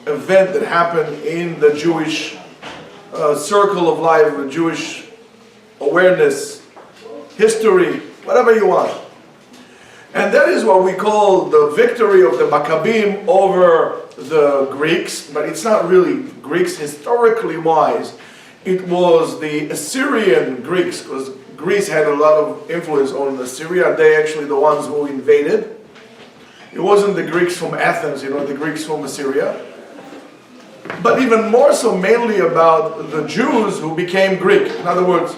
event that happened in the Jewish circle of life, the Jewish awareness, history, whatever you want. And that is what we call the victory of the Maccabim over the Greeks, but it's not really Greeks historically wise. It was the Assyrian Greeks, because Greece had a lot of influence on Assyria. They actually the ones who invaded. It wasn't the Greeks from Athens, the Greeks from Assyria. But even more so mainly about the Jews who became Greek. In other words,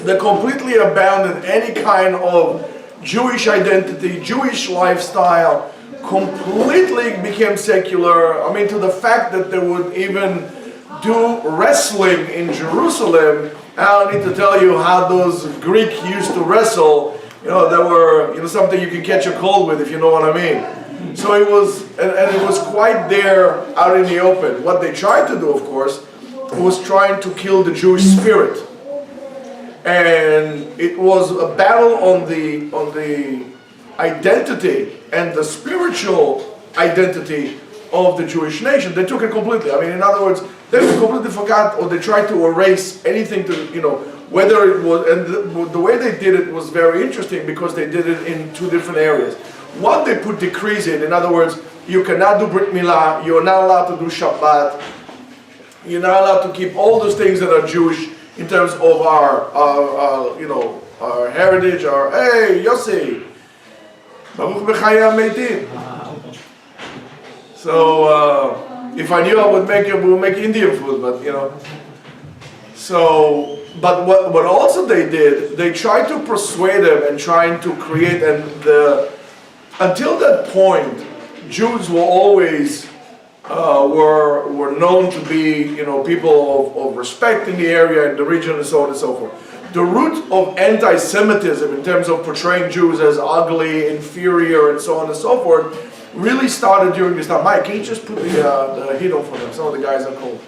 they completely abandoned any kind of Jewish identity, Jewish lifestyle, completely became secular. I mean, to the fact that they would even do wrestling in Jerusalem. I don't need to tell you how those Greeks used to wrestle. They were, something you can catch a cold with, if you know what I mean. So it was, and it was quite there out in the open. What they tried to do, of course, was trying to kill the Jewish spirit. And it was a battle on the identity and the spiritual identity of the Jewish nation. They took it completely. I mean, in other words, they completely forgot, or they tried to erase anything to, whether it was, and the way they did it was very interesting because they did it in two different areas. One, they put decrees in other words, you cannot do Brit Milah, you're not allowed to do Shabbat, you're not allowed to keep all those things that are Jewish in terms of our heritage, hey, Yossi, Baruch b'chayei meitim. So, if I knew I would we would make Indian food, but So, but what also they did, they tried to persuade them and trying to create, until that point, Jews were always were known to be people of respect in the area and the region and so on and so forth. The root of anti-Semitism in terms of portraying Jews as ugly, inferior, and so on and so forth really started during this time. Mike, can you just put the heat on for them? Some of the guys are cold.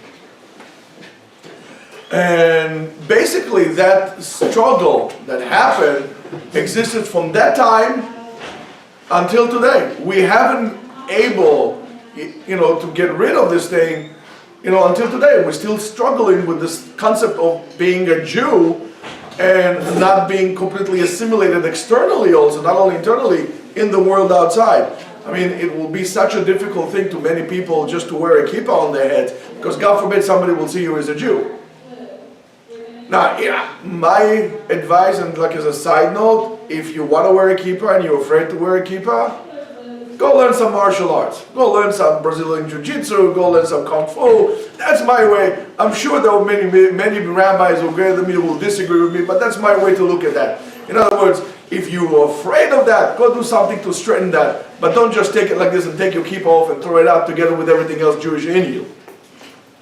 And basically that struggle that happened existed from that time until today. We haven't able to get rid of this thing, until today. We're still struggling with this concept of being a Jew and not being completely assimilated externally also, not only internally, in the world outside. I mean, it will be such a difficult thing to many people just to wear a kippah on their heads, because God forbid somebody will see you as a Jew. Now, my advice, and like as a side note, if you want to wear a kippah and you're afraid to wear a kippah, go learn some martial arts. Go learn some Brazilian Jiu-Jitsu, go learn some Kung Fu. That's my way. I'm sure there are many rabbis who agree with me, who will disagree with me, but that's my way to look at that. In other words, if you're afraid of that, go do something to straighten that. But don't just take it like this and take your kippah off and throw it out together with everything else Jewish in you.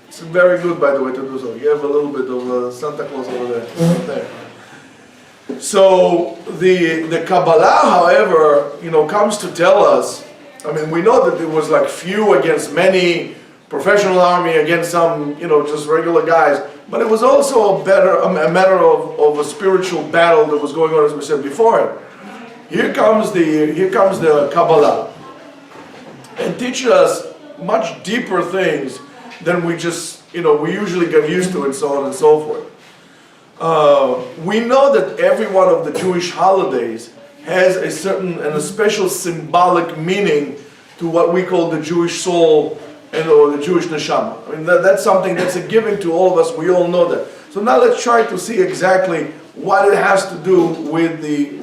It's very good, by the way, to do so. You have a little bit of Santa Claus over there. So the Kabbalah, however, comes to tell us, I mean, we know that there was like few against many, professional army against some, just regular guys, but it was also a matter of a spiritual battle that was going on, as we said before. Here comes the Kabbalah, and teaches us much deeper things than we just, we usually get used to, and so on and so forth. We know that every one of the Jewish holidays has a certain and a special symbolic meaning to what we call the Jewish soul or the Jewish neshama. I mean, that's something that's a given to all of us. We all know that. So now let's try to see exactly what it has to do with the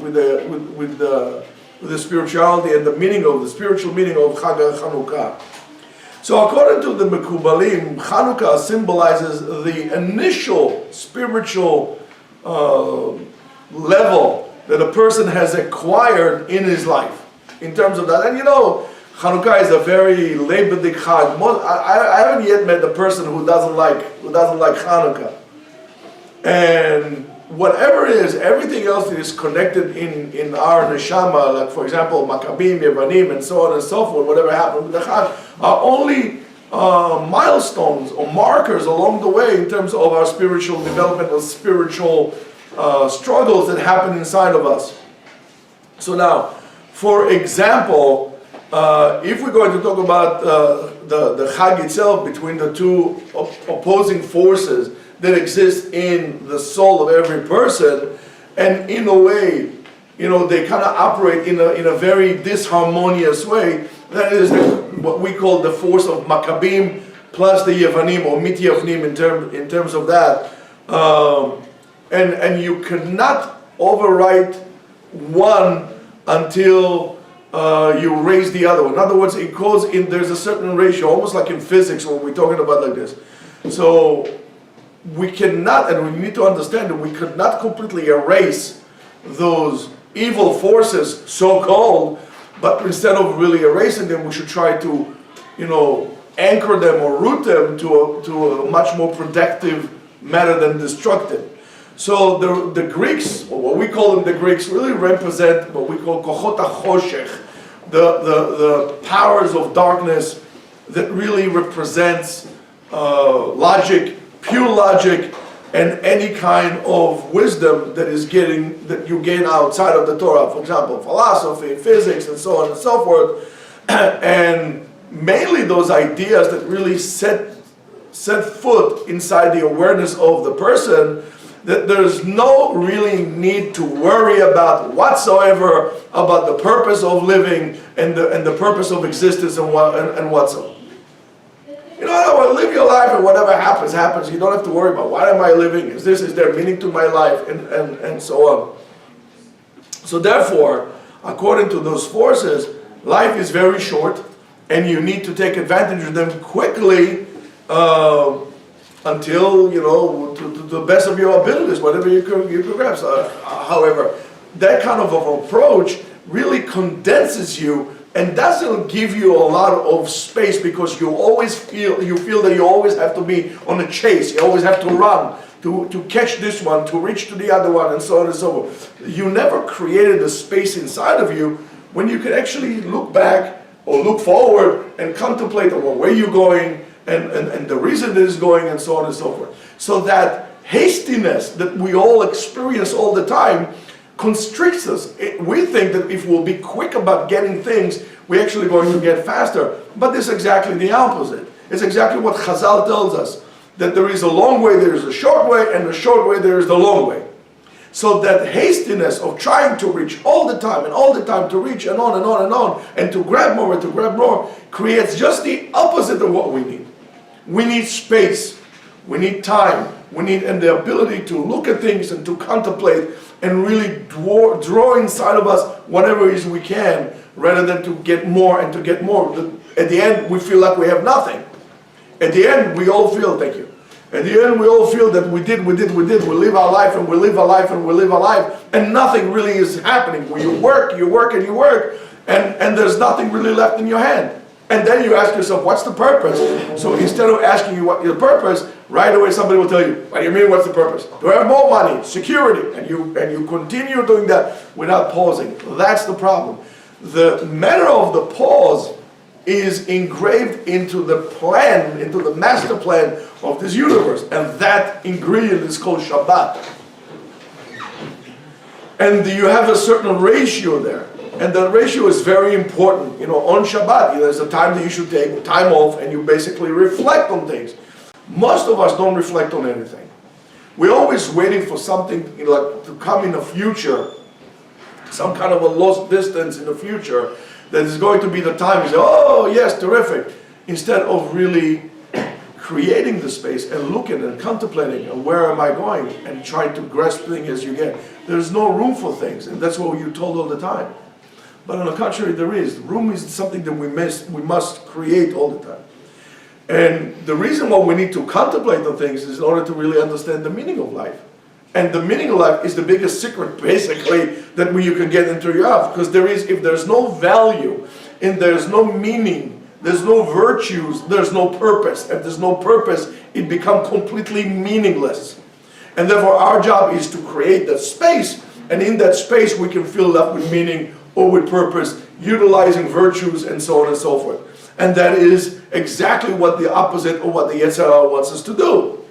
spirituality and the spiritual meaning of Chag Chanukah. So according to the Mekubalim, Chanukah symbolizes the initial spiritual level that a person has acquired in his life, in terms of that. And Chanukah is a very Leibedik Chag. I haven't yet met a person who doesn't like Chanukah. And whatever it is, everything else that is connected in our neshama, like for example, Maccabim, Yevanim, and so on and so forth, whatever happened with the Chag, are only milestones or markers along the way in terms of our spiritual development or spiritual struggles that happen inside of us. So now, for example, if we're going to talk about the Chag itself between the two opposing forces that exist in the soul of every person, and in a way, they kind of operate in a very disharmonious way. That is what we call the force of Maccabim plus the Yevanim, or Mit Yavnim in terms of that. And you cannot overwrite one until you raise the other one. In other words, it goes in, there's a certain ratio, almost like in physics when we're talking about like this. So we cannot, and we need to understand that we could not completely erase those evil forces, so-called, but instead of really erasing them, we should try to, anchor them or root them to a much more productive matter than destructive. So the Greeks, or what we call them the Greeks, really represent what we call kochot hachoshech, the powers of darkness that really represents logic, pure logic, and any kind of wisdom that you gain outside of the Torah. For example, philosophy, physics, and so on and so forth. And mainly those ideas that really set foot inside the awareness of the person, that there's no really need to worry about whatsoever about the purpose of living and the purpose of existence and whatsoever. Live your life, and whatever happens, happens. You don't have to worry about why am I living? Is there meaning to my life? And so on. So therefore, according to those forces, life is very short, and you need to take advantage of them quickly until, to the best of your abilities, whatever you can grasp. However, that kind of approach really condenses you and doesn't give you a lot of space, because you feel that you always have to be on a chase. You always have to run to catch this one, to reach to the other one, and so on and so forth. You never created a space inside of you when you can actually look back or look forward and contemplate where you're going and the reason it is going, and so on and so forth. So that hastiness that we all experience all the time constricts us. We think that if we'll be quick about getting things, we're actually going to get faster. But it's exactly the opposite. It's exactly what Chazal tells us, that there is a long way, there is a short way, and the short way, there is the long way. So that hastiness of trying to reach all the time to reach and on and on and on, and to grab more, creates just the opposite of what we need. We need space, we need time, and the ability to look at things and to contemplate and really draw inside of us whatever it is we can, rather than to get more and to get more. At the end, we feel like we have nothing. At the end, we all feel, thank you. At the end, we all feel that we did. We live our life, and we live our life, and we live our life, and nothing really is happening. You work, and there's nothing really left in your hand. And then you ask yourself, what's the purpose? So instead of asking you what your purpose, right away somebody will tell you, what do you mean, what's the purpose? To have more money, security, and you continue doing that without pausing. That's the problem. The matter of the pause is engraved into the plan, into the master plan of this universe, and that ingredient is called Shabbat. And you have a certain ratio there. And the ratio is very important. On Shabbat, there's a time that you should take time off and you basically reflect on things. Most of us don't reflect on anything. We're always waiting for something to come in the future, some kind of a lost distance in the future that is going to be the time. You say, oh yes, terrific. Instead of really creating the space and looking and contemplating, and where am I going, and trying to grasp things as you get. There's no room for things, and that's what you're told all the time. But on the contrary, there is. Room is something that we must create all the time. And the reason why we need to contemplate on things is in order to really understand the meaning of life. And the meaning of life is the biggest secret, basically, that you can get into your life. Because if there's no value, and there's no meaning, there's no virtues, there's no purpose. If there's no purpose, it becomes completely meaningless. And therefore, our job is to create that space, and in that space, we can fill it up with meaning or with purpose, utilizing virtues and so on and so forth. And that is exactly what the opposite of what the Yetzer Hara wants us to do.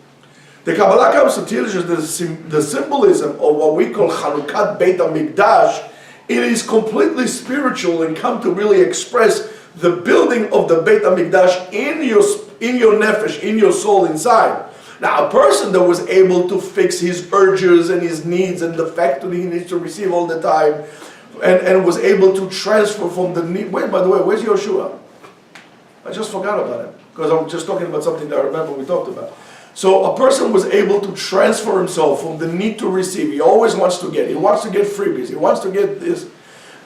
The Kabbalah comes to teach us the symbolism of what we call Chanukah Beit HaMikdash. It is completely spiritual and come to really express the building of the Beit HaMikdash in your nefesh, in your soul inside. Now, a person that was able to fix his urges and his needs and the fact that he needs to receive all the time, and was able to transfer from the need. Wait, by the way, where's Yoshua? I just forgot about him because I'm just talking about something that I remember we talked about. So a person was able to transfer himself from the need to receive. He always wants to get. He wants to get freebies. He wants to get this,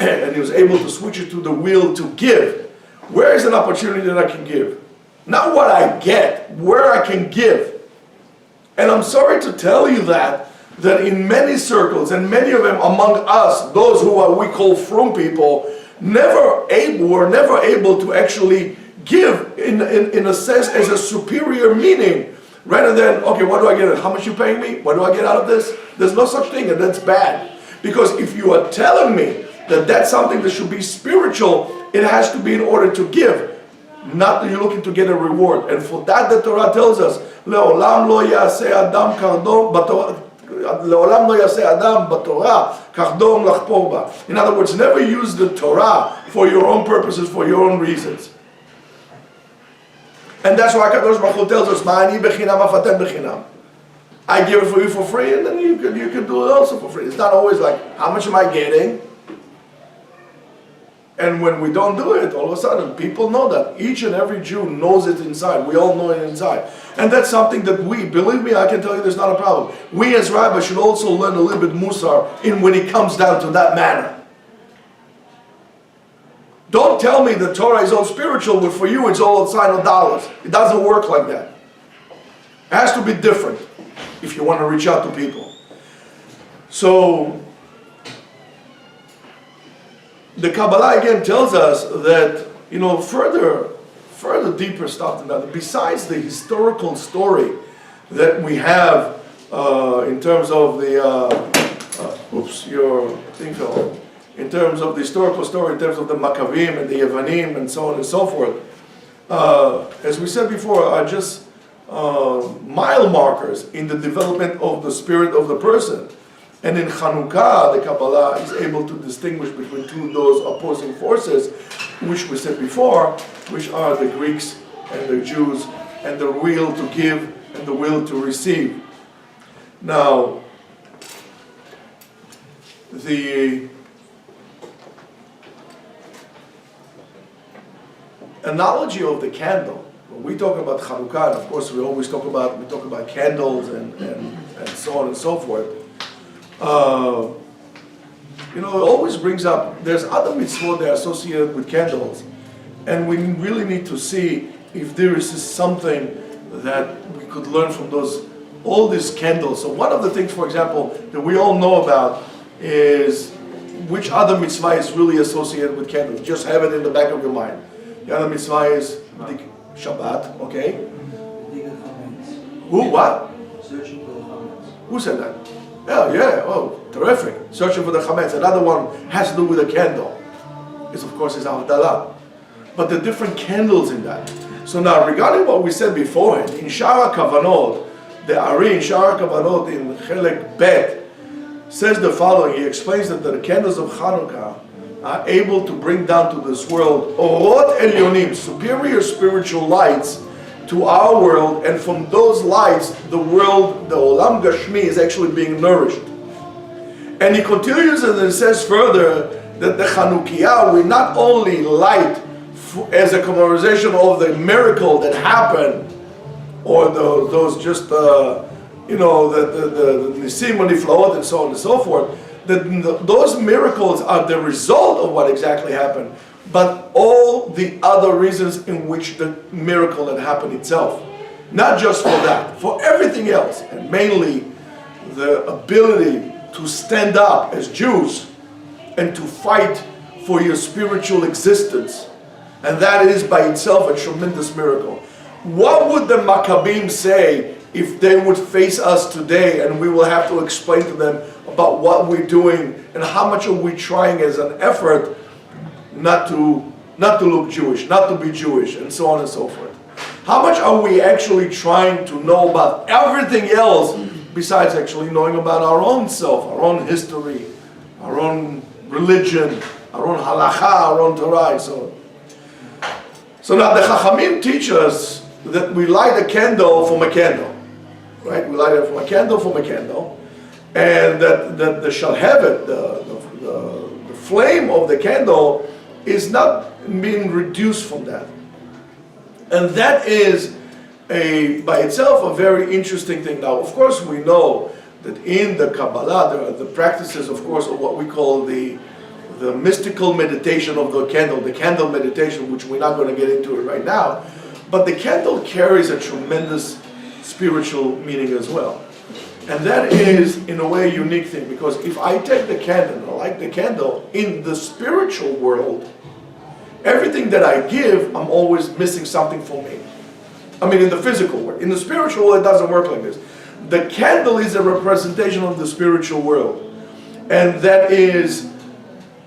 and he was able to switch it to the will to give. Where is an opportunity that I can give? Not what I get, where I can give. And I'm sorry to tell you that in many circles, and many of them among us, those who we call frum people, were never able to actually give in a sense as a superior meaning, rather than, okay, what do I get? How much you paying me? What do I get out of this? There's no such thing, and that's bad. Because if you are telling me that that's something that should be spiritual, it has to be in order to give, not that you're looking to get a reward. And for that, the Torah tells us, Le'olam lo yaseh adam kardom b'Torah. Le'olam lo yaseh adam b'Torah kardom lachpor ba. In other words, never use the Torah for your own purposes, for your own reasons. And that's why Kadosh Baruch Hu tells us, Ma'ani bechinam afatem bechinam. I give it for you for free, and then you can do it also for free. It's not always like, how much am I getting? And when we don't do it, all of a sudden, people know that. Each and every Jew knows it inside. We all know it inside. And that's something that believe me, I can tell you there's not a problem. We as rabbis should also learn a little bit musar when it comes down to that manner. Don't tell me the Torah is all spiritual, but for you it's all outside of dollars. It doesn't work like that. It has to be different if you want to reach out to people. So, the Kabbalah again tells us that, further deeper stuff than that, besides the historical story that we have in terms of the, your thing fell. In terms of the historical story, in terms of the Maccabim and the Yevanim and so on and so forth, as we said before, are just mile markers in the development of the spirit of the person. And in Chanukah, the Kabbalah is able to distinguish between those opposing forces, which we said before, which are the Greeks and the Jews, and the will to give and the will to receive. Now, the analogy of the candle, when we talk about Chanukah, and of course we always talk about candles and so on and so forth. It always brings up, there's other mitzvot that are associated with candles, and we really need to see if there is something that we could learn from all these candles. So one of the things, for example, that we all know about is which other mitzvah is really associated with candles. Just have it in the back of your mind. The other mitzvah is Shabbat, okay? Who, what? Searching for the chametz. Who said that? Oh, terrific. Searching for the chametz. Another one has to do with a candle. It's of course is Havdalah. But the different candles in that. So now, regarding what we said beforehand, in Shara Kavanot, the Ari in Shara Kavanot in Chelek Bet says the following. He explains that the candles of Chanukah are able to bring down to this world Orot Elyonim, superior spiritual lights, to our world, and from those lights, the world, the Olam Gashmi, is actually being nourished. And he continues and it says further that the Chanukiah will not only light as a commemoration of the miracle that happened, or those just, the Nisim Niflaot and so on and so forth, that those miracles are the result of what exactly happened, but all the other reasons in which the miracle had happened itself. Not just for that, for everything else, and mainly the ability to stand up as Jews and to fight for your spiritual existence. And that is by itself a tremendous miracle. What would the Maccabim say if they would face us today and we will have to explain to them about what we're doing and how much are we trying as an effort not to look Jewish, not to be Jewish, and so on and so forth. How much are we actually trying to know about everything else besides actually knowing about our own self, our own history, our own religion, our own halacha, our own Torah, and so on. So now the Chachamim teach us that we light a candle from a candle, right? We light it from a candle, and that the shalhevet, the flame of the candle, is not being reduced from that. And that is by itself a very interesting thing. Now, of course, we know that in the Kabbalah, there are the practices, of course, of what we call the mystical meditation of the candle meditation, which we're not going to get into it right now. But the candle carries a tremendous spiritual meaning as well. And that is, in a way, a unique thing, because if I take the candle, and I light the candle, in the spiritual world, everything that I give, I'm always missing something for me. I mean, in the physical world. In the spiritual world, it doesn't work like this. The candle is a representation of the spiritual world. And that is,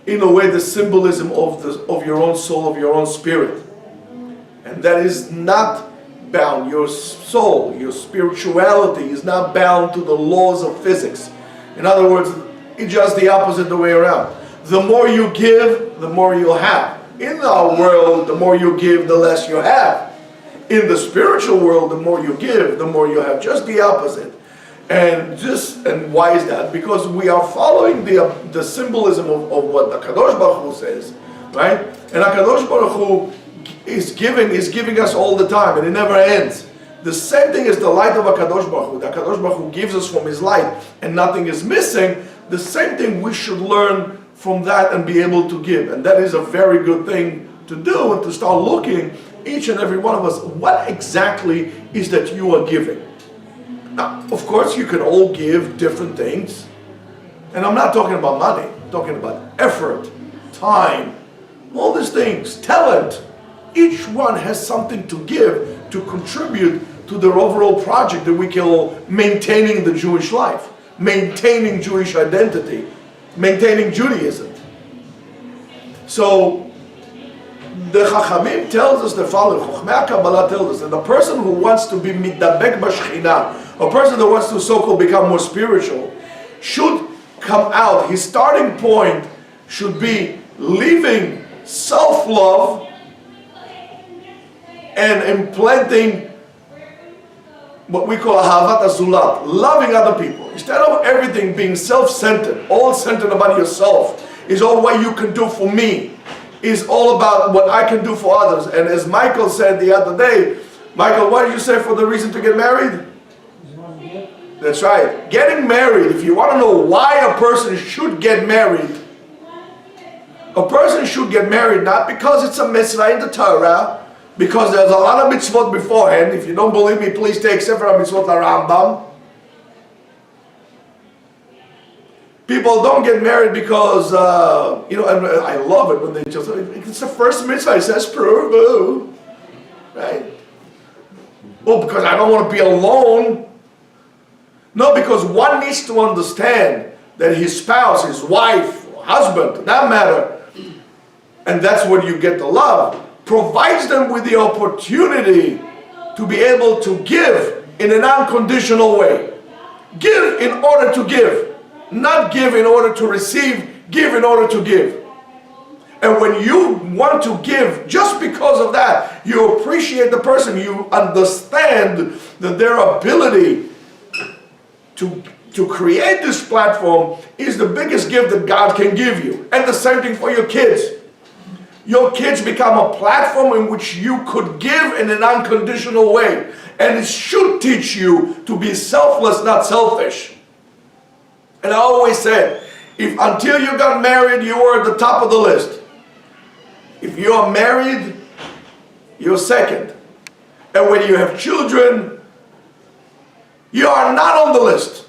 in a way, the symbolism of your own soul, of your own spirit. And that is not bound. Your soul, your spirituality is not bound to the laws of physics. In other words, it's just the opposite the way around. The more you give, the more you'll have. In our world, the more you give, the less you have. In the spiritual world, the more you give, the more you have. Just the opposite. And why is that? Because we are following the symbolism of what the Kadosh Baruch Hu says, right? And HaKadosh Baruch Hu is giving us all the time, and it never ends. The same thing is the light of HaKadosh Baruch Hu. The HaKadosh Baruch Hu gives us from His light, and nothing is missing. The same thing we should learn from that and be able to give. And that is a very good thing to do, and to start looking, each and every one of us, what exactly is that you are giving? Now, of course, you can all give different things. And I'm not talking about money. I'm talking about effort, time, all these things, talent. Each one has something to give, to contribute to the overall project that we call maintaining the Jewish life, maintaining Jewish identity, maintaining Judaism. So, the Chachamim tells us the following. Chochmei Kabbalah tells us that the person who wants to be mitdabek b'shechina, a person that wants to so-called become more spiritual, should come out. His starting point should be leaving self-love and implanting what we call ahavat azulat, loving other people. Instead of everything being self-centered, all centered about yourself, is all what you can do for me, is all about what I can do for others. And as Michael said the other day, Michael, what did you say for the reason to get married? That's right. Getting married, if you want to know why a person should get married, a person should get married not because it's a mitzvah in the Torah, because there's a lot of mitzvot beforehand. If you don't believe me, please take Sefer HaMitzvot Rambam. People don't get married because, and I love it when they just, it's the first mitzvah, it says prove, right? Well, because I don't want to be alone. No, because one needs to understand that his spouse, his wife, husband, that matter, and that's where you get the love, provides them with the opportunity to be able to give in an unconditional way. Give in order to give. Not give in order to receive, give in order to give. And when you want to give, just because of that, you appreciate the person, you understand that their ability to create this platform is the biggest gift that God can give you. And the same thing for your kids. Your kids become a platform in which you could give in an unconditional way. And it should teach you to be selfless, not selfish. And I always said, if until you got married, you were at the top of the list. If you are married, you're second. And when you have children, you are not on the list.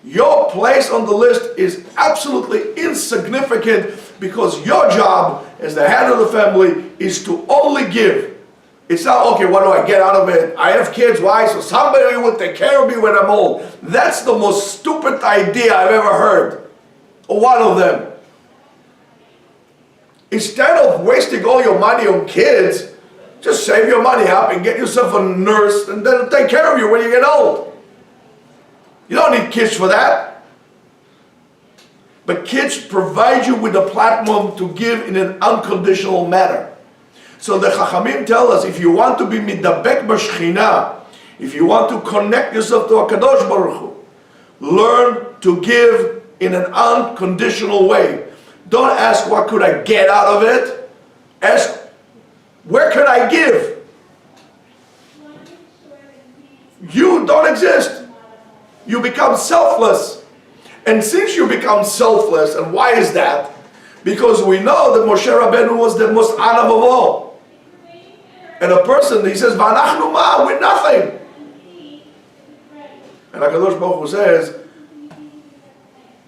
Your place on the list is absolutely insignificant, because your job as the head of the family is to only give. It's not, okay, what do I get out of it? I have kids, why? So somebody will take care of me when I'm old. That's the most stupid idea I've ever heard. One of them. Instead of wasting all your money on kids, just save your money up and get yourself a nurse, and then take care of you when you get old. You don't need kids for that. But kids provide you with a platform to give in an unconditional manner. So the Chachamim tell us, if you want to be midabek b'shchina, if you want to connect yourself to HaKadosh Baruch Hu, learn to give in an unconditional way. Don't ask, what could I get out of it? Ask, where can I give? You don't exist. You become selfless. And since you become selfless, and why is that? Because we know that Moshe Rabbeinu was the most anav of all. And a person, he says, V'anachnu ma, we're nothing. And HaKadosh Baruch Hu says,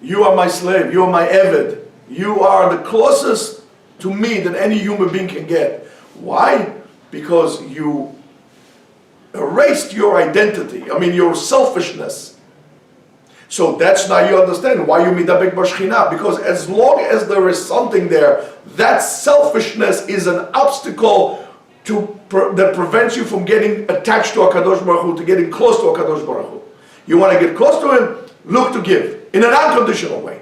you are my slave, you are my eved. You are the closest to me than any human being can get. Why? Because you erased your identity, your selfishness. So that's now you understand why you midabek b'shchina, because as long as there is something there, that selfishness is an obstacle that prevents you from getting attached to HaKadosh Baruch Hu, to getting close to HaKadosh Baruch Hu. You want to get close to Him, look to give, in an unconditional way.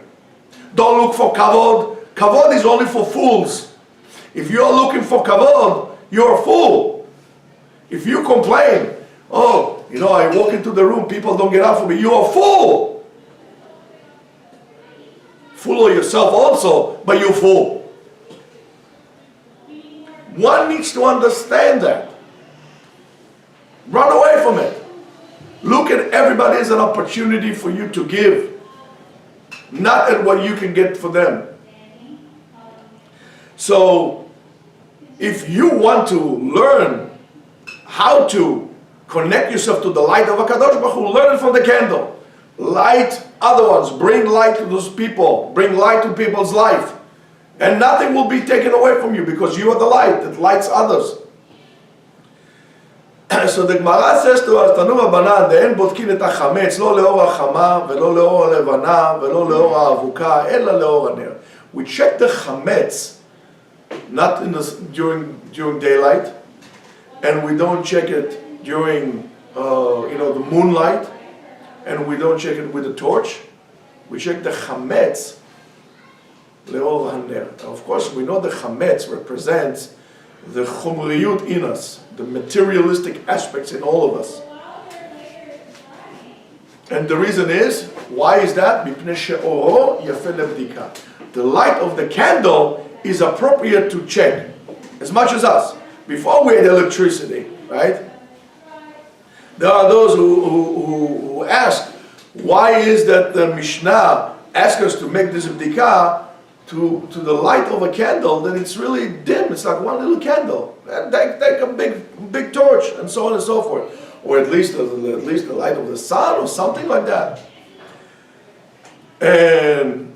Don't look for kavod. Kavod is only for fools. If you are looking for kavod, you're a fool. If you complain, I walk into the room, people don't get up for me, you're a fool. Fool of yourself also, but you're a fool. One needs to understand that. Run away from it. Look at everybody as an opportunity for you to give, not at what you can get for them. So, if you want to learn how to connect yourself to the light of HaKadosh Baruch Hu, learn it from the candle. Light other ones, bring light to those people, bring light to people's life. And nothing will be taken away from you because you are the light that lights others. So the Gemara says to us, Tanu Rabbanan, de'en bodkin et hachametz, lo leor hachama, velo leor halevana, velo leor ha'avuka, ela leor haner. We check the chametz, not during daylight, and we don't check it during the moonlight, and we don't check it with a torch. We check the chametz leor haner. Of course, we know the chametz represents the chumriyut in us, the materialistic aspects in all of us. And the reason is, why is that? The light of the candle is appropriate to check, as much as us. Before we had electricity, right? There are those who ask, why is that the Mishnah asks us to make this bdika to the light of a candle, that it's really dim, it's like one little candle. Take a big torch, and so on and so forth. Or at least the light of the sun, or something like that. And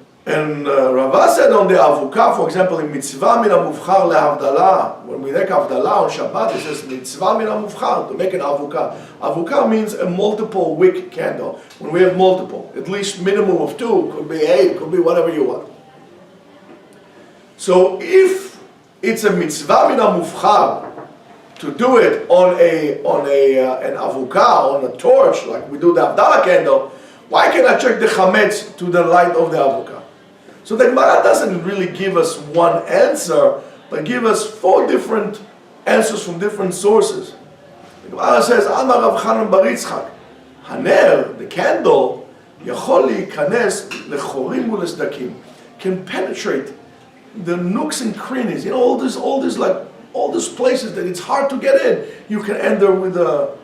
Rava said on the Avuka, for example, in Mitzvah min ha-muvchar lehavdalah, when we make Havdalah on Shabbat, it says Mitzvah min ha-muvchar, to make an Avuka. Avuka means a multiple wick candle. When we have multiple, at least minimum of 2, could be 8, could be whatever you want. So if it's a Mitzvah min ha-muvchar to do it on an Avuka, on a torch, like we do the Havdalah candle, why can I check the chametz to the light of the Avuka? So the Gemara doesn't really give us one answer, but give us 4 different answers from different sources. The Gemara says, Amar Rav Chanan bar Yitzchak, Haner, the candle, Yachol leikanes lechorim ulesdakim, can penetrate the nooks and crannies, all these places that it's hard to get in. You can enter with a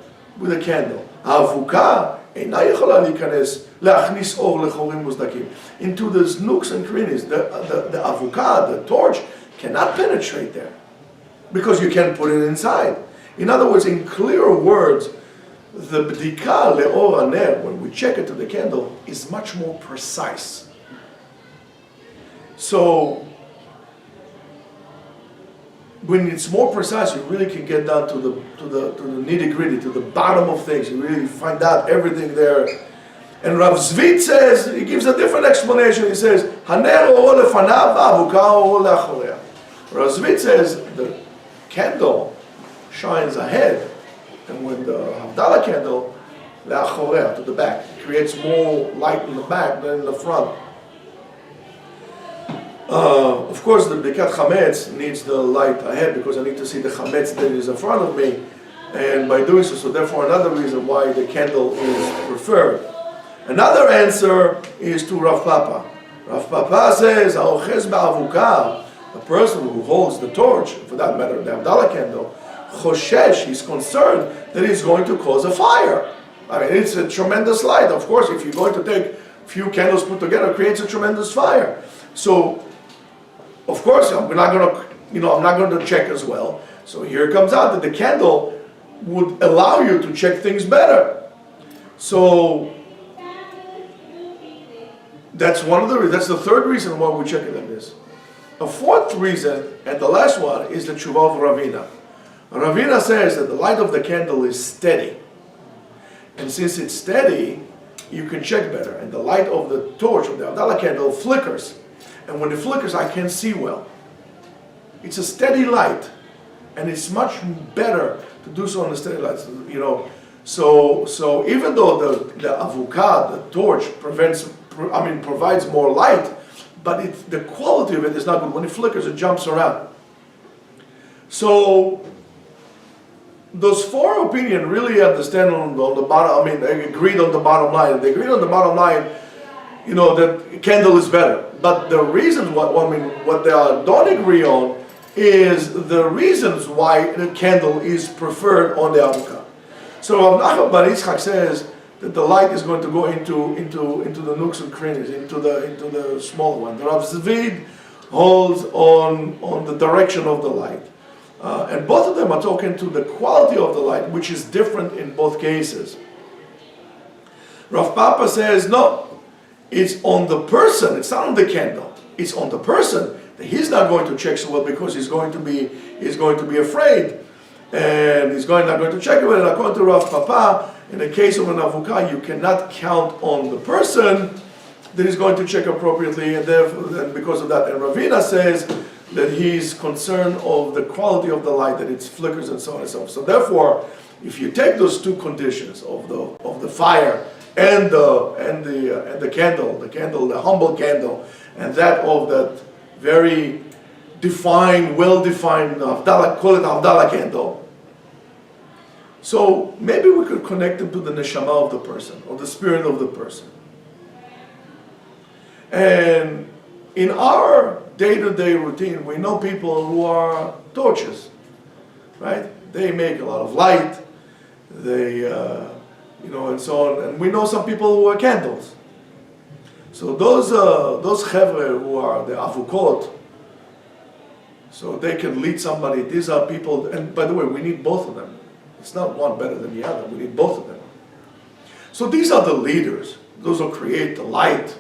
candle. Avuka אינה יכולה להיכנס, להכניס אור לחורים מוסדקים. Into those nooks and crannies. The avuka, the torch, cannot penetrate there. Because you can't put it inside. In other words, in clearer words, the bdika le'or haner, when we check it to the candle, is much more precise. So, when it's more precise, you really can get down to the nitty-gritty, to the bottom of things. You really find out everything there. And Rav Zvit says, he gives a different explanation. He says, Haner oro lefanav, avuka oro leachorea. Rav Zvit says, the candle shines ahead, and when the Havdalah candle, leachorea, to the back, it creates more light in the back than in the front. Of course, the Bikat Chametz needs the light ahead because I need to see the Chametz that is in front of me, and by doing so, therefore another reason why the candle is preferred. Another answer is to Rav Papa. Rav Papa says, "Ha'ochez ba'avukah," the person who holds the torch, for that matter, the Havdalah candle, choshesh, he's concerned that it's going to cause a fire. I mean, it's a tremendous light. Of course, if you're going to take a few candles put together, it creates a tremendous fire. So, of course, I'm not going to check as well. So here it comes out that the candle would allow you to check things better. So that's that's the third reason why we check it like this. A fourth reason, and the last one, is the tshuva of Ravina. Ravina says that the light of the candle is steady. And since it's steady, you can check better. And the light of the torch, of the Havdalah candle, flickers. And when it flickers, I can see well. It's a steady light. And it's much better to do so on a steady light. So even though the avukah, the torch, provides more light, but the quality of it is not good. When it flickers, it jumps around. So those four opinions really understand on the bottom. They agreed on the bottom line. They agreed on the bottom line, that candle is better. But the reasons what they don't agree on is the reasons why the candle is preferred on the avukah. So Rav Nachman Bar Yitzchak says that the light is going to go into the nooks and crannies, into the small one. The Rav Zvid holds on the direction of the light. And both of them are talking to the quality of the light, which is different in both cases. Rav Papa says, no, it's on the person, it's not on the candle. It's on the person that he's not going to check so well because he's going to be afraid. And he's not going to check it well. And according to Rav Papa, in the case of an avukah, you cannot count on the person that is going to check appropriately, and because of that. And Ravina says that he's concerned of the quality of the light, that it flickers and so on and so forth. So therefore, if you take those two conditions of the fire and the candle, the humble candle, and that of that very defined, well-defined Havdalah, call it Havdalah candle. So maybe we could connect them to the neshama of the person, or the spirit of the person. And in our day-to-day routine, we know people who are torches, right? They make a lot of light, they, and so on. And we know some people who are candles. So those chevre who are the avukot, so they can lead somebody. These are people, and by the way, we need both of them. It's not one better than the other. We need both of them. So these are the leaders. Those who create the light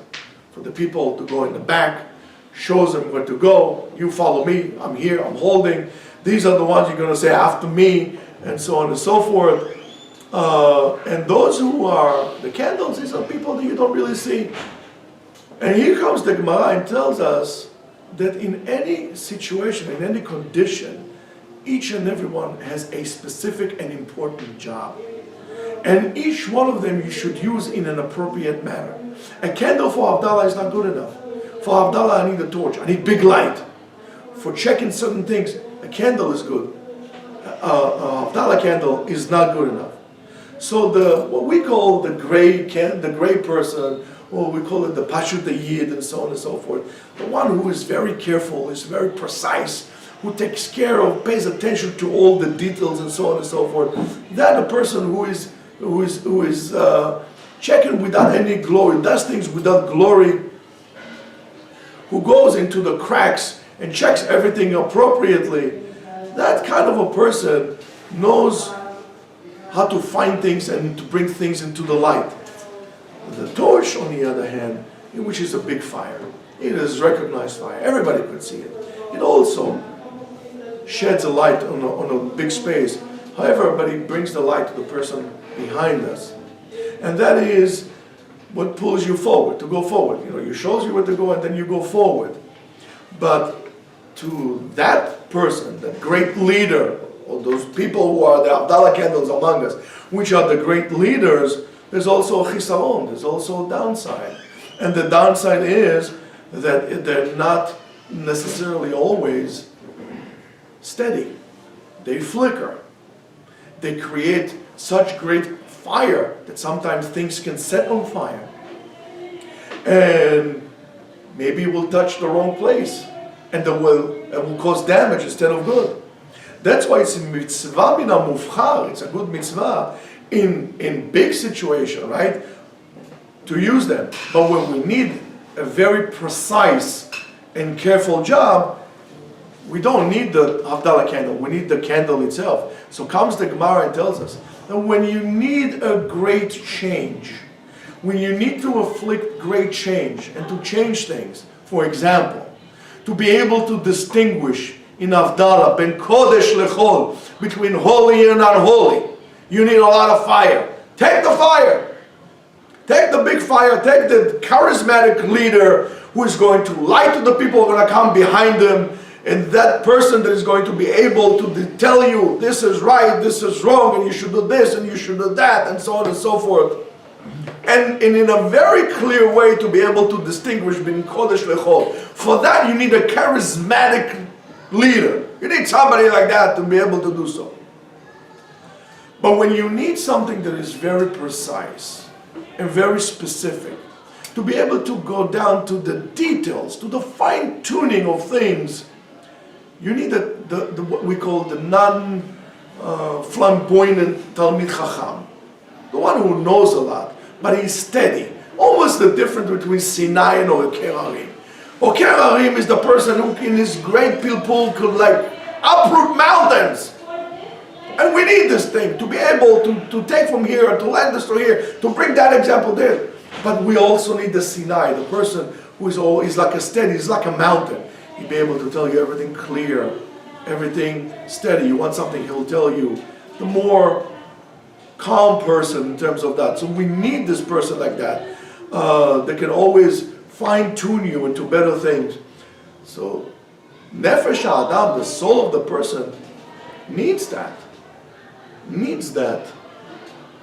for the people to go in the back, shows them where to go. You follow me. I'm here. I'm holding. These are the ones you're going to say after me, and so on and so forth. And those who are the candles, these are people that you don't really see. And here comes the Gemara and tells us that in any situation, in any condition, each and every one has a specific and important job. And each one of them you should use in an appropriate manner. A candle for Havdalah is not good enough. For Havdalah I need a torch, I need big light. For checking certain things, a candle is good. A Havdalah candle is not good enough. So what we call the gray person, or we call it the Pashut Yid, and so on and so forth, the one who is very careful, is very precise, who takes care of, pays attention to all the details and so on and so forth. That a person who is checking without any glory, does things without glory, who goes into the cracks and checks everything appropriately. That kind of a person knows how to find things and to bring things into the light. The torch, on the other hand, which is a big fire, it is recognized fire. Everybody could see it. It also sheds a light on a big space. However, but it brings the light to the person behind us. And that is what pulls you forward, to go forward. It shows you where to go and then you go forward. But to that person, that great leader, or those people who are the Havdalah candles among us, which are the great leaders, there's also a chisaron, there's also a downside. And the downside is that they're not necessarily always steady. They flicker. They create such great fire that sometimes things can set on fire. And maybe it will touch the wrong place. And it will cause damage instead of good. That's why it's a mitzvah min hamuvchar, it's a good mitzvah in big situation, right? To use them. But when we need a very precise and careful job, we don't need the Havdalah candle, we need the candle itself. So comes the Gemara and tells us that when you need a great change, when you need to afflict great change and to change things, for example, to be able to distinguish in Havdalah ben Kodesh lechol, between holy and unholy, you need a lot of fire. Take the fire. Take the big fire. Take the charismatic leader who is going to lie to the people who are going to come behind him. And that person that is going to be able to tell you this is right, this is wrong, and you should do this and you should do that, and so on and so forth. And in a very clear way to be able to distinguish between Kodesh lechol. For that you need a charismatic leader. You need somebody like that to be able to do so. But when you need something that is very precise and very specific, to be able to go down to the details, to the fine-tuning of things, you need what we call the non-flamboyant Talmid Chacham. The one who knows a lot, but he's steady. Almost the difference between Sinai and Oker Harim. Oker Harim is the person who in his great pilpul could like uproot mountains. And we need this thing to be able to take from here, to land this to here, to bring that example there. But we also need the Sinai, the person who is like a steady, he's like a mountain. He'll be able to tell you everything clear, everything steady. You want something, he'll tell you. The more calm person in terms of that. So we need this person like that, that can always fine-tune you into better things. So Nefesh Adam, the soul of the person, needs that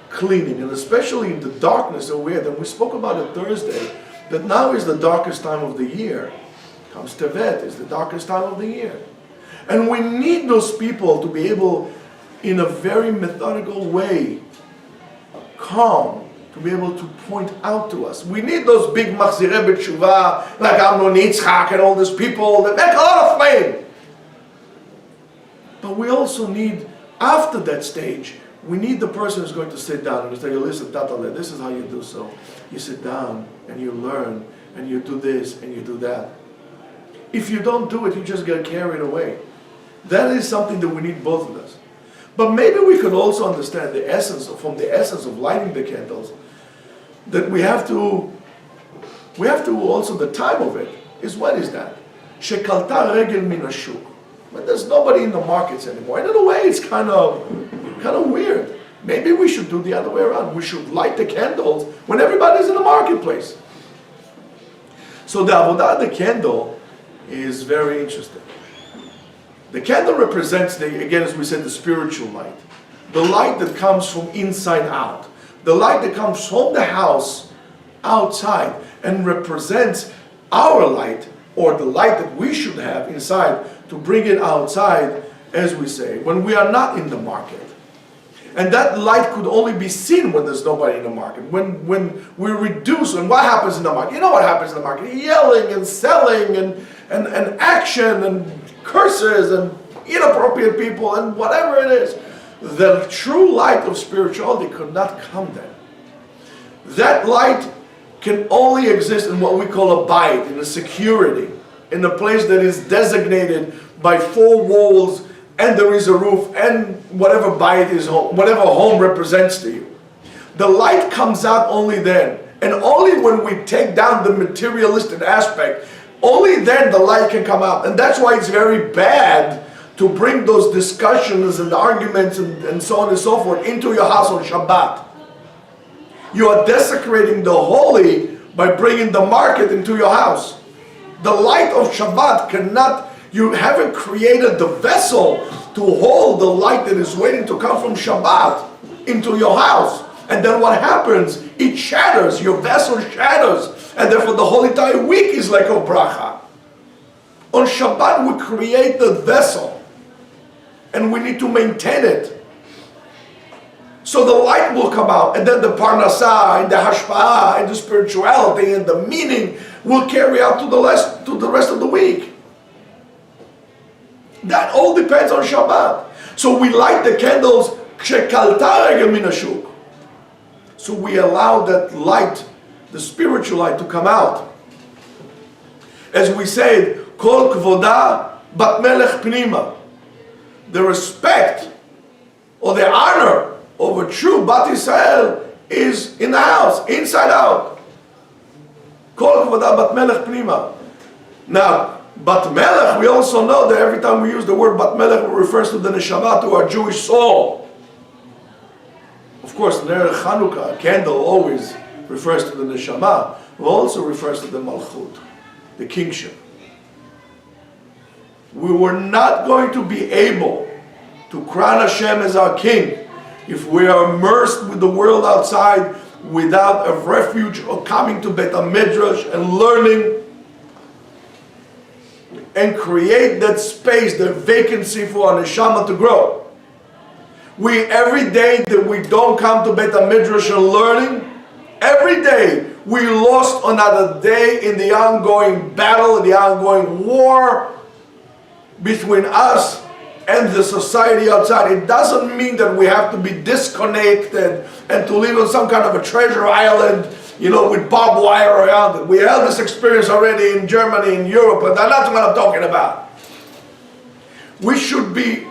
cleaning, and especially in the darkness that we're in. And we spoke about it Thursday, that now is the darkest time of the year. Comes Tevet, is the darkest time of the year. And we need those people to be able, in a very methodical way, calm, to be able to point out to us. We need those big Machzirei B'Tshuva, like Amnon Yitzchak and all these people that make a lot of flame. But we also need, after that stage, we need the person who's going to sit down and say, listen, Tatale, this is how you do so. You sit down and you learn and you do this and you do that. If you don't do it, you just get carried away. That is something that we need, both of us. But maybe we could also understand the essence of lighting the candles, that we have to also, the time of it is, what is that? Shekalta regel min hashuk. When there's nobody in the markets anymore. And in a way, it's kind of weird. Maybe we should do the other way around. We should light the candles when everybody's in the marketplace. So the avodah, the candle, is very interesting. The candle represents, again, as we said, the spiritual light. The light that comes from inside out. The light that comes from the house outside and represents our light, or the light that we should have inside, to bring it outside, as we say, when we are not in the market. And that light could only be seen when there's nobody in the market. When we reduce, and what happens in the market? You know what happens in the market? Yelling and selling and action and curses and inappropriate people and whatever it is. The true light of spirituality could not come then. That light can only exist in what we call a bayit, in a security, in a place that is designated by 4 walls, and there is a roof, and whatever bayit is home, whatever home represents to you. The light comes out only then, and only when we take down the materialistic aspect, only then the light can come out. And that's why it's very bad to bring those discussions and arguments and so on and so forth into your house on Shabbat. You are desecrating the holy by bringing the market into your house. The light of Shabbat cannot, you haven't created the vessel to hold the light that is waiting to come from Shabbat into your house. And then what happens? It shatters, your vessel shatters. And therefore the whole entire week is like a bracha. On Shabbat we create the vessel and we need to maintain it. So the light will come out, and then the parnasah, and the hashpa'ah, and the spirituality, and the meaning will carry out to the rest of the week. That all depends on Shabbat. So we light the candles, so we allow that light, the spiritual light, to come out. As we said, Kol kvoda bat melech pnima. The respect or the honor of a true Bat Israel is in the house, inside out. Kol kvoda bat melech pnima. Now, Bat Melech, we also know that every time we use the word Bat Melech, it refers to the neshama, to our Jewish soul. Of course, the Chanukah, a candle, always refers to the neshama, but also refers to the malchut, the kingship. We were not going to be able to crown Hashem as our king if we are immersed with the world outside without a refuge or coming to Beit HaMidrash and learning and create that space, that vacancy for our neshama to grow. Every day that we don't come to Beit HaMidrash and learning, every day we lost another day in the ongoing battle, in the ongoing war between us and the society outside. It doesn't mean that we have to be disconnected and to live on some kind of a treasure island, with barbed wire around it. We had this experience already in Germany, in Europe, but that's what I'm talking about. We should be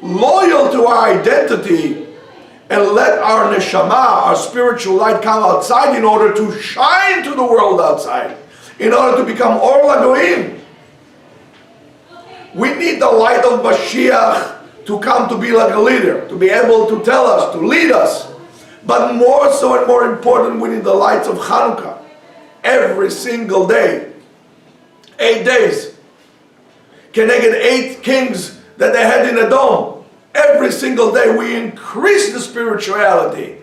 loyal to our identity and let our neshama, our spiritual light, come outside in order to shine to the world outside, in order to become Or LaGoyim. We need the light of Mashiach to come to be like a leader, to be able to tell us, to lead us. But more so and more important, we need the lights of Chanukah. Every single day. 8 days. Keneged 8 kings that they had in a dome. Every single day we increase the spirituality.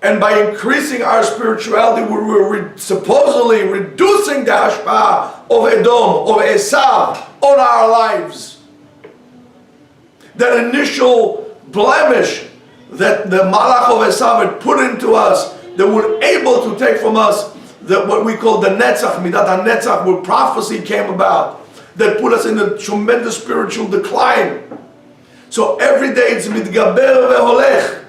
And by increasing our spirituality, we were supposedly reducing the hashpa'ah of Edom, of Esav, on our lives. That initial blemish that the Malach of Esav had put into us, that were able to take from us what we call the Netzach, Midat HaNetzach, where prophecy came about, that put us in a tremendous spiritual decline. So every day it's Mitgaber Veholech.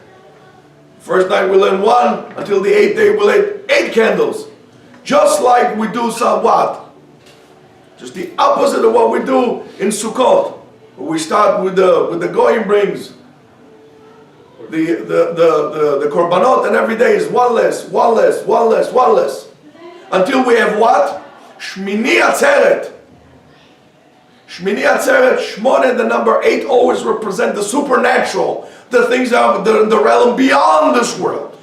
First night we learn 1, until the 8th day we light 8 candles. Just like we do what? Just the opposite of what we do in Sukkot. We start with the Goyim brings the korbanot, and every day is one less. Until we have what? Shmini Atzeret. Shmini Atzeret, Shmone, the number 8, always represent the supernatural, the things that are the realm beyond this world.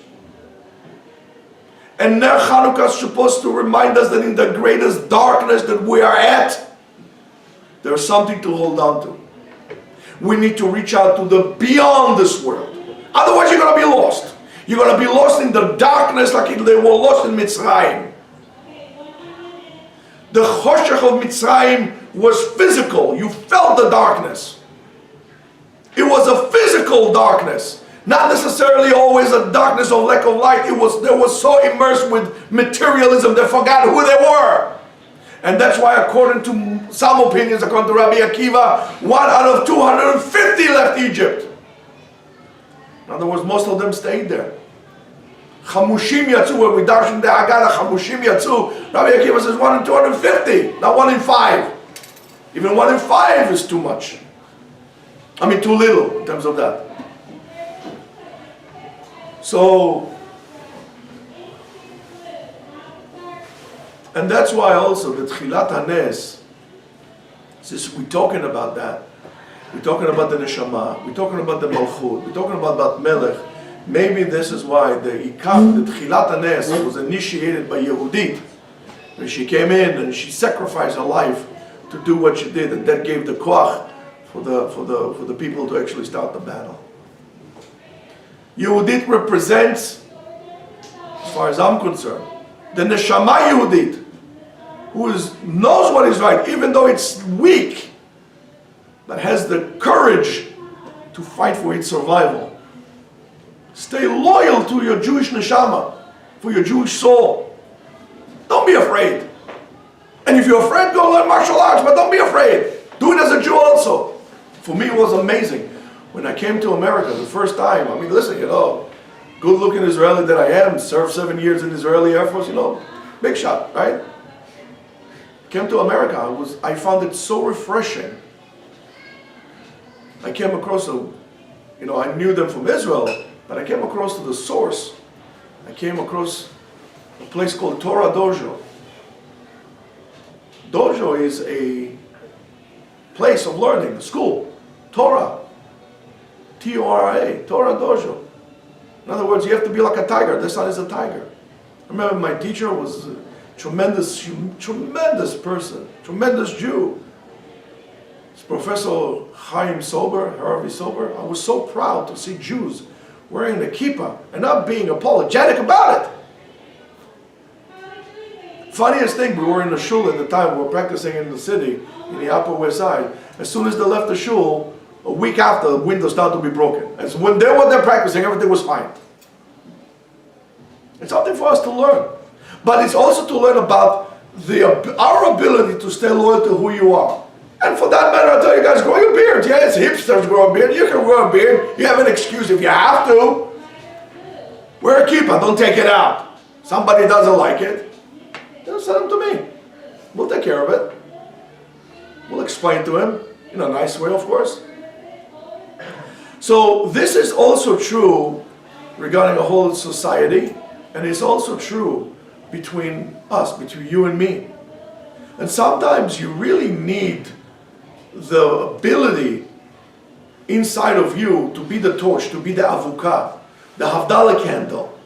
And Ner Chanukah is supposed to remind us that in the greatest darkness that we are at, there's something to hold on to. We need to reach out to the beyond this world. Otherwise you're going to be lost. You're going to be lost in the darkness like they were lost in Mitzrayim. The choshech of Mitzrayim was physical. You felt the darkness. It was a physical darkness. Not necessarily always a darkness of lack of light. They were so immersed with materialism they forgot who they were. And that's why, according to some opinions, according to Rabbi Akiva, 1 out of 250 left Egypt. In other words, most of them stayed there. Chamushim Yatsu, when we darshan the Haggadah, Chamushim Yatsu, Rabbi Akiva says 1 in 250, not 1 in 5. Even 1 in 5 is too much. I mean, too little in terms of that. So, and that's why also the Tchilat HaNes, since we're talking about that, we're talking about the Neshama, we're talking about the Malchut, we're talking about Bat Melech, maybe this is why the Ikam, the Tchilat HaNes, was initiated by Yehudit. When she came in and she sacrificed her life to do what she did, and that gave the koach for the people to actually start the battle. Yehudit represents, as far as I'm concerned, the Neshama Yehudit. knows what is right, even though it's weak, but has the courage to fight for its survival. Stay loyal to your Jewish neshama, for your Jewish soul. Don't be afraid. And if you're afraid, go learn martial arts, but don't be afraid. Do it as a Jew also. For me, it was amazing. When I came to America the first time, I mean, listen, good-looking Israeli that I am, served 7 years in the Israeli Air Force, big shot, right? Came to America, I found it so refreshing. I came across I knew them from Israel, but I came across to the source. I came across a place called Torah Dojo. Dojo is a place of learning, a school, Torah, T-O-R-A, Torah Dojo. In other words, you have to be like a tiger. This son is a tiger. I remember my teacher was a tremendous person, tremendous Jew. It's Professor Harvey Sober. I was so proud to see Jews wearing a kippah and not being apologetic about it. Funniest thing, we were in the shul at the time, we were practicing in the city, in the Upper West Side. As soon as they left the shul, a week after, the windows started to be broken. As when they were there practicing, everything was fine. It's something for us to learn. But it's also to learn about our ability to stay loyal to who you are. And for that matter, I tell you guys, grow your beard. Yes, hipsters grow a beard. You can grow a beard. You have an excuse if you have to. Wear a kippah, don't take it out. Somebody doesn't like it, they'll send him to me. We'll take care of it. We'll explain to him, in a nice way, of course. So this is also true regarding a whole society, and it's also true between us, between you and me. And sometimes you really need the ability inside of you to be the torch, to be the avukah, the Havdalah candle,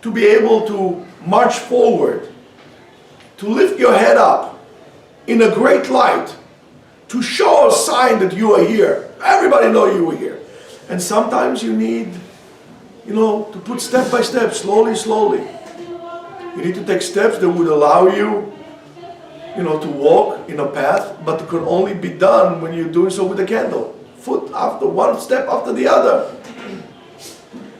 to be able to march forward, to lift your head up in a great light, to show a sign that you are here. Everybody know you were here. And sometimes you need, to put step by step, slowly. You need to take steps that would allow you, to walk in a path, but it can only be done when you're doing so with a candle. Foot after one step after the other.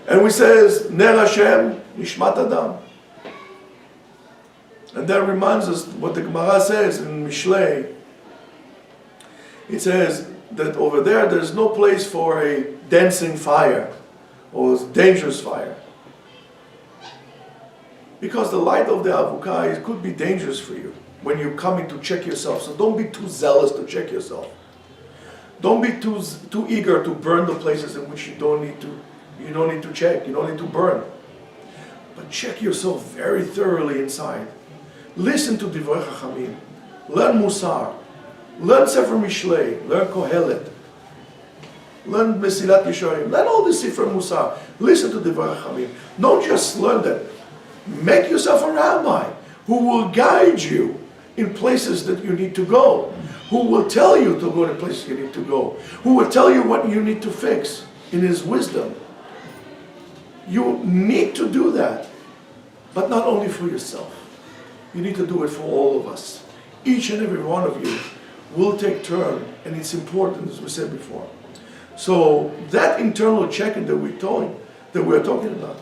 And we says, Ner Hashem, Nishmat Adam. And that reminds us what the Gemara says in Mishlei. It says that over there's no place for a dancing fire or dangerous fire. Because the light of the avukah, it could be dangerous for you when you're coming to check yourself. So don't be too zealous to check yourself. Don't be too eager to burn the places in which you don't need to check, you don't need to burn. But check yourself very thoroughly inside. Listen to Divrei Chachamim. Learn Musar. Learn Sefer Mishlei. Learn Kohelet. Learn Mesilat Yesharim. Learn all the Sefer Musar. Listen to Divrei Chachamim. Don't just learn that. Make yourself a rabbi who will guide you in places that you need to go. Who will tell you to go to places you need to go. Who will tell you what you need to fix in his wisdom. You need to do that. But not only for yourself. You need to do it for all of us. Each and every one of you will take turn, and it's important, as we said before. So that internal check-in that we're talking about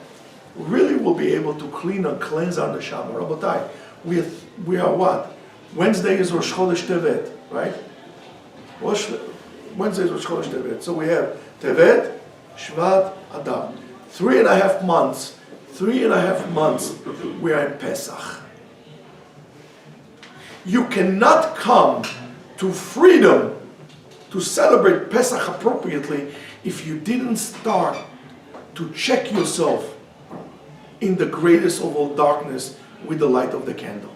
really will be able to clean and cleanse our neshama. Rabotai, we are what? Wednesday is Rosh Chodesh Tevet, right? Wednesday is Rosh Chodesh Tevet. So we have Tevet, Shvat, Adar. 3.5 months. 3.5 months we are in Pesach. You cannot come to freedom to celebrate Pesach appropriately if you didn't start to check yourself in the greatest of all darkness with the light of the candle.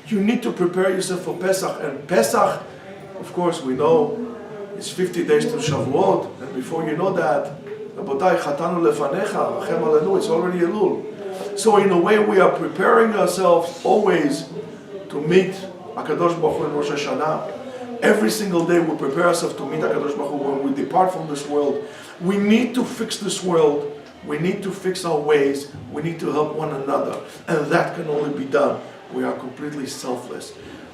You need to prepare yourself for Pesach, and Pesach, of course, we know it's 50 days to Shavuot, and before you know that, Rabotai, Chatanu lefanecha, Rachem alenu, it's already Elul. So in a way we are preparing ourselves always to meet HaKadosh Baruch Hu in Rosh Hashanah. Every single day we prepare ourselves to meet HaKadosh Baruch Hu when we depart from this world. We need to fix this world. We need to fix our ways. We need to help one another. And that can only be done we are completely selfless.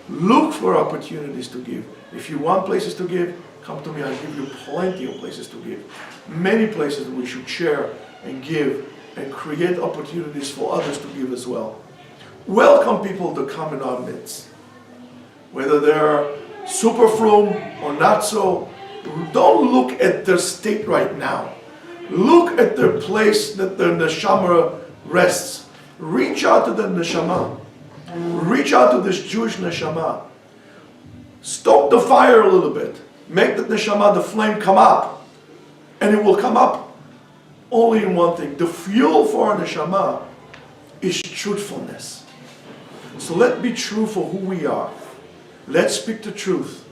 Look for opportunities to give. If you want places to give, come to me. I'll give you plenty of places to give. Many places that we should share and give and create opportunities for others to give as well. Welcome people to come in our midst. Whether they're super frum or not so, don't look at their state right now. Look at their place that their neshama rests. Reach out to the neshama. Reach out to this Jewish neshama. Stoke the fire a little bit. Make the neshama, the flame, come up. And it will come up only in one thing. The fuel for our neshama is truthfulness. So let's be true for who we are. Let's speak the truth.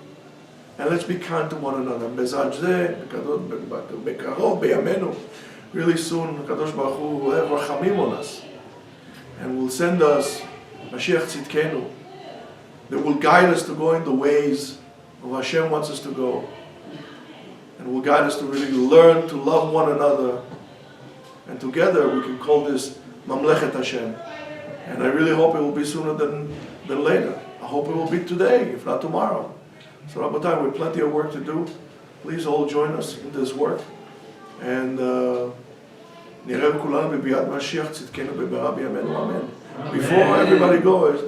And let's be kind to one another. Really soon, Kadosh Baruch Hu will have rachamim on us. And will send us Mashiach Tzidkenu, that will guide us to go in the ways of Hashem wants us to go. And will guide us to really learn to love one another. And together we can call this Mamlechet Hashem. And I really hope it will be sooner than later. I hope it will be today, if not tomorrow. So Rabotai, we have plenty of work to do. Please all join us in this work. And נראה כולנו בביאת משיח צדקנו במהרה בימינו אמן. Before everybody goes,